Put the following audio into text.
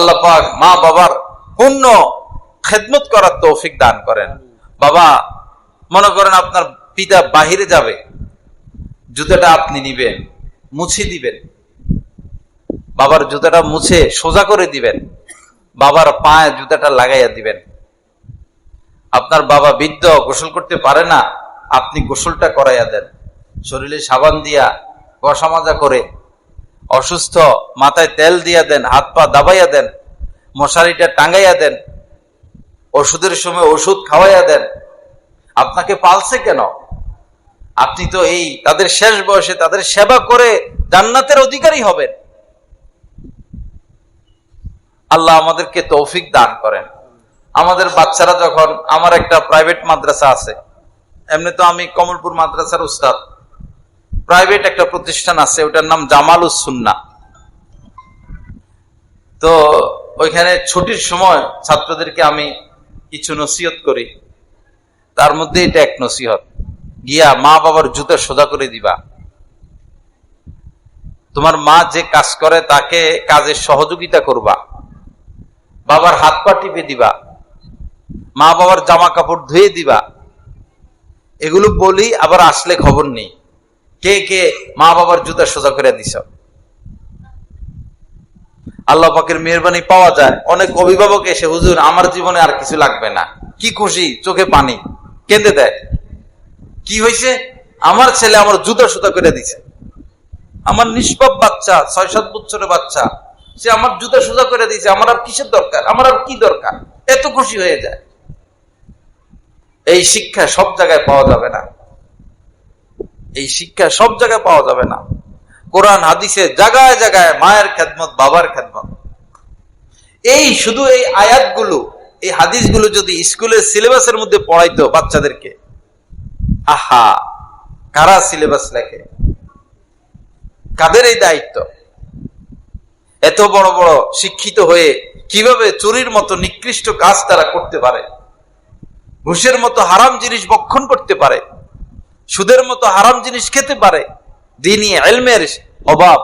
আল্লাহ পাক মা বাবার পূর্ণ খেদমত করার তৌফিক দান করেন। বাবা, মনে করেন আপনার পিতা বাহিরে যাবে, জুতাটা আপনি নিবেন, মুছে দিবেন, বাবার জুতাটা মুছে সোজা করে দিবেন, বাবার পায়ে জুতাটা লাগাইয়া দিবেন। আপনার বাবা বৃদ্ধ, গোসল করতে পারে না, আপনি গোসলটা করাইয়া দেন, শরীরে সাবান দিয়া ঘষা মাজা করে, অসুস্থ মাথায় তেল দিয়া দেন, হাত পা দাবাইয়া দেন, মশারিটা টাঙ্গাইয়া দেন, ওষুধের সময় ওষুধ খাওয়াইয়া দেন। আপনাকে পালছে কেন? আপনি তো এই তাদের শেষ বয়সে তাদের সেবা করে জান্নাতের অধিকারী হবেন। আল্লাহ আমাদেরকে তৌফিক দান করেন। আমাদের বাচ্চারা যখন, আমার একটা প্রাইভেট মাদ্রাসা আছে, এমনি তো আমি কমলপুর মাদ্রাসার উস্তাদ, প্রাইভেট একটা প্রতিষ্ঠান আছে, ওটার নাম জামালুস সুন্নাহ। তো ওইখানে ছুটির সময় ছাত্রদেরকে আমি কিছু নসিহত করি, তার মধ্যে এটা এক নসিহত, গিয়া মা বাবার জুতা সোজা করে দিবা। তোমার মা যে কাজ করে তাকে কাজে সহযোগিতা করবা, বাবার হাত পা টিপে দিবা, মা বাবার জামা কাপড় ধুয়ে দিবা। এগুলো বলি, আবার আসলে খবর নেই কে কে মা বাবার জুতা সোজা করে দিছ। আল্লাহ পাকের মেহেরবানি পাওয়া যায়। অনেক অভিভাবক এসে, হুজুর আমার জীবনে আর কিছু লাগবে না, কি খুশি, চোখে পানি, কেঁদে দেয়। কি হয়েছে? আমার ছেলে আমার জুতা সোজা করে দিছে, আমার নিষ্পাপ বাচ্চা, 6-7 বছরের বাচ্চা, সে আমার জুতা সোজা করে দিয়েছে, আমার আর কিসের দরকার, আমার আর কি দরকার, এত খুশি হয়ে যায়। এই শিক্ষা সব জায়গায় পাওয়া যাবে না, এই শিক্ষা সব জায়গায় পাওয়া যাবে না। কোরআন হাদিসে জায়গায় জায়গায় মায়ের খেদমত, বাবার খেদমত। এই শুধু এই আয়াতগুলো, এই হাদিসগুলো যদি স্কুলের সিলেবাসের মধ্যে পড়াইতো বাচ্চাদেরকে, আহা, কারা সিলেবাস লেখে, কাদের এই দায়িত্ব? এত বড় বড় শিক্ষিত হয়ে কিভাবে চুরির মতো নিকৃষ্ট কাজ তারা করতে পারে, ঘুষের মতো হারাম জিনিস ভক্ষণ করতে পারে, সুদের মতো হারাম জিনিস খেতে পারে, দ্বীনি ইলমের অভাব।